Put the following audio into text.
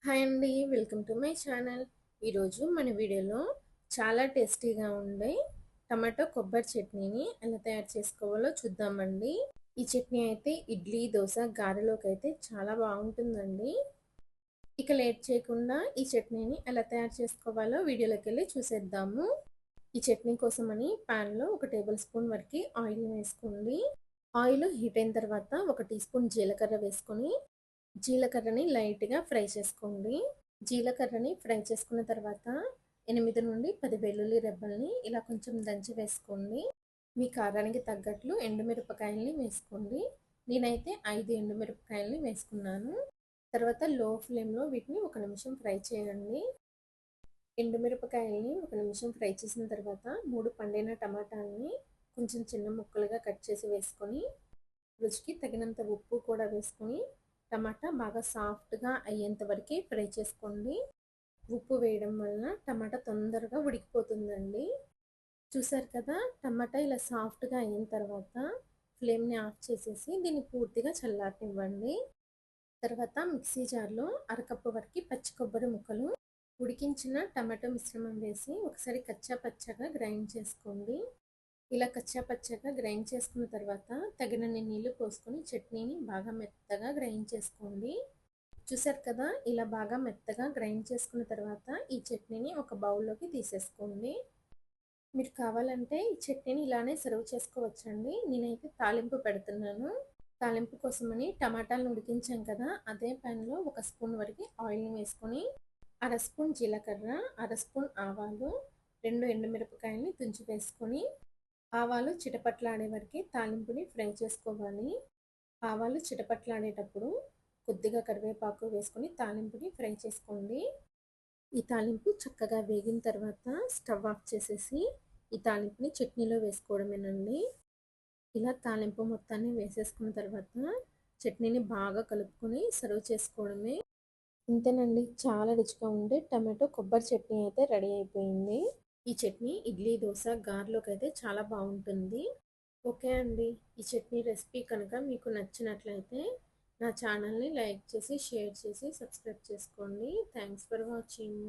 Hi అండి, welcome to my channel. ఈరోజు మన వీడియోలో చాలా టేస్టీగా ఉండే టమాటో కొబ్బరి చట్నీని ఎలా తయారు చేసుకోవాలో చూద్దామండి. ఈ చట్నీ అయితే ఇడ్లీ, దోశ, గారెలోకి అయితే చాలా బాగుంటుందండి. ఇక లేట్ చేయకుండా ఈ చట్నీని ఎలా తయారు చేసుకోవాలో వీడియోలోకి వెళ్ళి చూసేద్దాము. ఈ చట్నీ కోసమని ప్యాన్లో 1 టేబుల్ స్పూన్ వరకు ఆయిల్ వేసుకోండి. ఆయిల్ హీట్ అయిన తర్వాత 1 టీ స్పూన్ జీలకర్ర వేసుకొని జీలకర్రని లైట్గా ఫ్రై చేసుకోండి. జీలకర్రని ఫ్రై చేసుకున్న తర్వాత 8 నుండి 10 వెల్లుల్లి రెబ్బల్ని ఇలా కొంచెం దంచి వేసుకోండి. మీ కారానికి తగ్గట్లు ఎండుమిరపకాయల్ని వేసుకోండి. నేనైతే 5 ఎండుమిరపకాయల్ని వేసుకున్నాను. తర్వాత లో ఫ్లేమ్లో వీటిని 1 నిమిషం ఫ్రై చేయండి. ఎండుమిరపకాయల్ని 1 నిమిషం ఫ్రై చేసిన తర్వాత 3 పండిన టమాటాలని కొంచెం చిన్న ముక్కలుగా కట్ చేసి వేసుకొని రుచికి తగినంత ఉప్పు కూడా వేసుకొని టమాటా బాగా సాఫ్ట్గా అయ్యేంత వరకు ఫ్రై చేసుకోండి. ఉప్పు వేయడం వలన టమాటా తొందరగా ఉడికిపోతుందండి. చూసారు కదా, టమాటా ఇలా సాఫ్ట్గా అయిన తర్వాత ఫ్లేమ్ని ఆఫ్ చేసేసి దీన్ని పూర్తిగా చల్లారనివ్వండి. తర్వాత మిక్సీ జార్లో అరకప్పు వరకు పచ్చి కొబ్బరి ముక్కలు, ఉడికించిన టమాటో మిశ్రమం వేసి ఒకసారి కచ్చా పచ్చగా గ్రైండ్ చేసుకోండి. ఇలా కచ్చా పచ్చగా గ్రైండ్ చేసుకున్న తర్వాత తగినన్ని నీళ్లు పోసుకొని చట్నీని బాగా మెత్తగా గ్రైండ్ చేసుకోండి. చూసారు కదా, ఇలా బాగా మెత్తగా గ్రైండ్ చేసుకున్న తర్వాత ఈ చట్నీని ఒక బౌల్లోకి తీసేసుకోండి. మీరు కావాలంటే ఈ చట్నీని ఇలానే సర్వ్ చేసుకోవచ్చండి. నేనైతే తాలింపు పెడుతున్నాను. తాలింపు కోసమని టమాటాలను ఉడికించాం కదా, అదే ప్యాన్లో 1 స్పూన్ వరకు ఆయిల్ని వేసుకొని 1/2 స్పూన్ జీలకర్ర, 1/2 స్పూన్ ఆవాలు, 2 ఎండుమిరపకాయలని తుంచి వేసుకొని ఆవాలు చిటపట్లాడే వరకు తాలింపుని ఫ్రై చేసుకోవాలి. ఆవాలు చిటపట్లాడేటప్పుడు కొద్దిగా కరివేపాకు వేసుకొని తాలింపుని ఫ్రై చేసుకోండి. ఈ తాలింపు చక్కగా వేగిన తర్వాత స్టవ్ ఆఫ్ చేసేసి ఈ తాలింపుని చట్నీలో వేసుకోవడమేనండి. ఇలా తాలింపు మొత్తాన్ని వేసేసుకున్న తర్వాత చట్నీని బాగా కలుపుకొని సర్వ్ చేసుకోవడమే. ఇంతేనండి, చాలా రుచిగా ఉండే టమాటో కొబ్బరి చట్నీ అయితే రెడీ అయిపోయింది. ఈ చట్నీ ఇడ్లీ, దోశ, గారెలోకి అయితే చాలా బాగుంటుంది. ఓకే అండి, ఈ చట్నీ రెసిపీ కనుక మీకు నచ్చినట్లయితే నా ఛానల్ని లైక్ చేసి, షేర్ చేసి, సబ్స్క్రైబ్ చేసుకోండి. Thanks for watching.